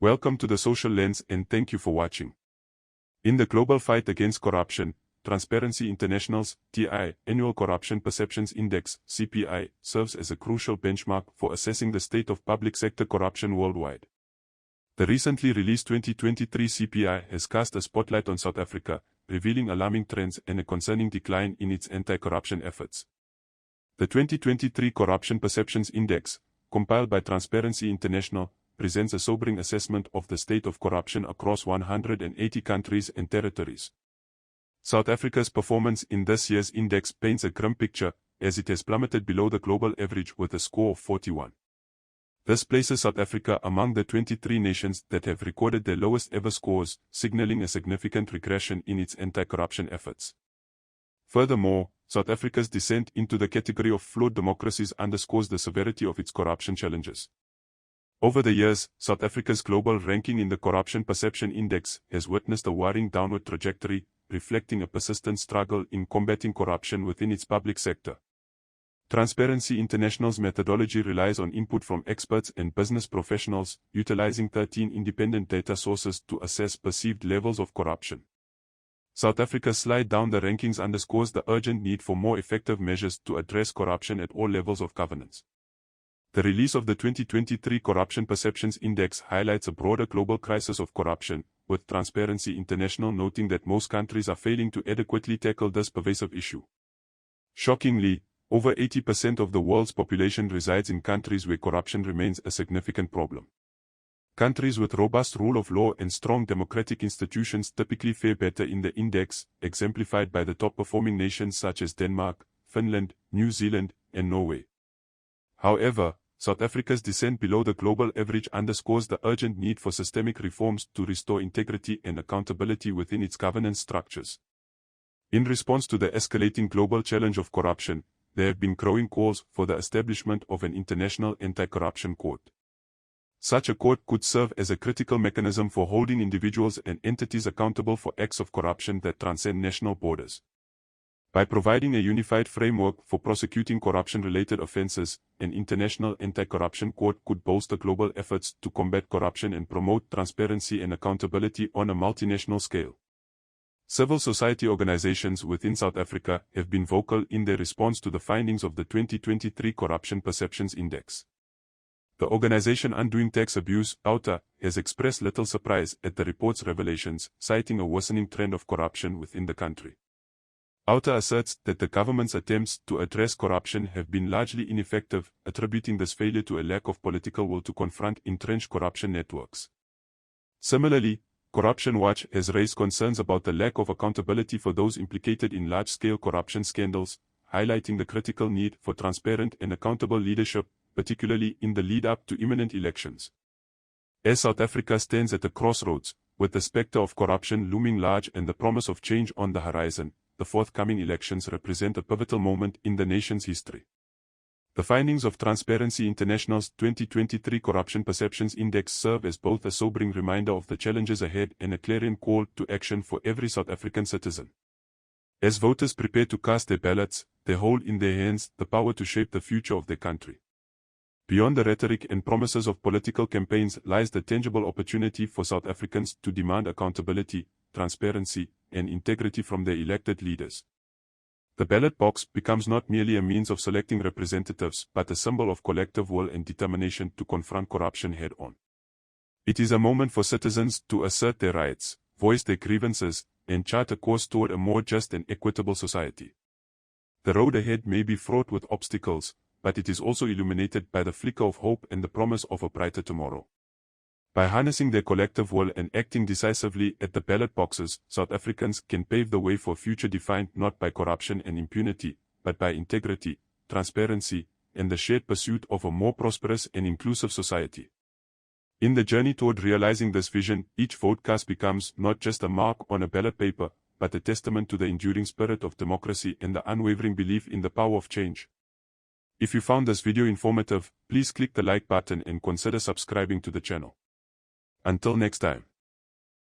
Welcome to the Social Lens and thank you for watching. In the global fight against corruption, Transparency International's TI Annual Corruption Perceptions Index (CPI) serves as a crucial benchmark for assessing the state of public sector corruption worldwide. The recently released 2023 CPI has cast a spotlight on South Africa, revealing alarming trends and a concerning decline in its anti-corruption efforts. The 2023 Corruption Perceptions Index, compiled by Transparency International, presents a sobering assessment of the state of corruption across 180 countries and territories. South Africa's performance in this year's index paints a grim picture, as it has plummeted below the global average with a score of 41. This places South Africa among the 23 nations that have recorded their lowest ever scores, signaling a significant regression in its anti-corruption efforts. Furthermore, South Africa's descent into the category of flawed democracies underscores the severity of its corruption challenges. Over the years, South Africa's global ranking in the Corruption Perception Index has witnessed a worrying downward trajectory, reflecting a persistent struggle in combating corruption within its public sector. Transparency International's methodology relies on input from experts and business professionals, utilizing 13 independent data sources to assess perceived levels of corruption. South Africa's slide down the rankings underscores the urgent need for more effective measures to address corruption at all levels of governance. The release of the 2023 Corruption Perceptions Index highlights a broader global crisis of corruption, with Transparency International noting that most countries are failing to adequately tackle this pervasive issue. Shockingly, over 80% of the world's population resides in countries where corruption remains a significant problem. Countries with robust rule of law and strong democratic institutions typically fare better in the index, exemplified by the top-performing nations such as Denmark, Finland, New Zealand, and Norway. However, South Africa's descent below the global average underscores the urgent need for systemic reforms to restore integrity and accountability within its governance structures. In response to the escalating global challenge of corruption, there have been growing calls for the establishment of an international anti-corruption court. Such a court could serve as a critical mechanism for holding individuals and entities accountable for acts of corruption that transcend national borders. By providing a unified framework for prosecuting corruption-related offenses, an international anti-corruption court could bolster global efforts to combat corruption and promote transparency and accountability on a multinational scale. Civil society organizations within South Africa have been vocal in their response to the findings of the 2023 Corruption Perceptions Index. The organization Undoing Tax Abuse, OUTA, has expressed little surprise at the report's revelations, citing a worsening trend of corruption within the country. OUTA asserts that the government's attempts to address corruption have been largely ineffective, attributing this failure to a lack of political will to confront entrenched corruption networks. Similarly, Corruption Watch has raised concerns about the lack of accountability for those implicated in large-scale corruption scandals, highlighting the critical need for transparent and accountable leadership, particularly in the lead-up to imminent elections. As South Africa stands at a crossroads, with the specter of corruption looming large and the promise of change on the horizon, the forthcoming elections represent a pivotal moment in the nation's history. The findings of Transparency International's 2023 Corruption Perceptions Index serve as both a sobering reminder of the challenges ahead and a clarion call to action for every South African citizen. As voters prepare to cast their ballots, they hold in their hands the power to shape the future of their country. Beyond the rhetoric and promises of political campaigns lies the tangible opportunity for South Africans to demand accountability, transparency, and integrity from their elected leaders. The ballot box becomes not merely a means of selecting representatives but a symbol of collective will and determination to confront corruption head-on. It is a moment for citizens to assert their rights, voice their grievances, and chart a course toward a more just and equitable society. The road ahead may be fraught with obstacles, but it is also illuminated by the flicker of hope and the promise of a brighter tomorrow. By harnessing their collective will and acting decisively at the ballot boxes, South Africans can pave the way for a future defined not by corruption and impunity, but by integrity, transparency, and the shared pursuit of a more prosperous and inclusive society. In the journey toward realizing this vision, each vote cast becomes not just a mark on a ballot paper, but a testament to the enduring spirit of democracy and the unwavering belief in the power of change. If you found this video informative, please click the like button and consider subscribing to the channel. Until next time.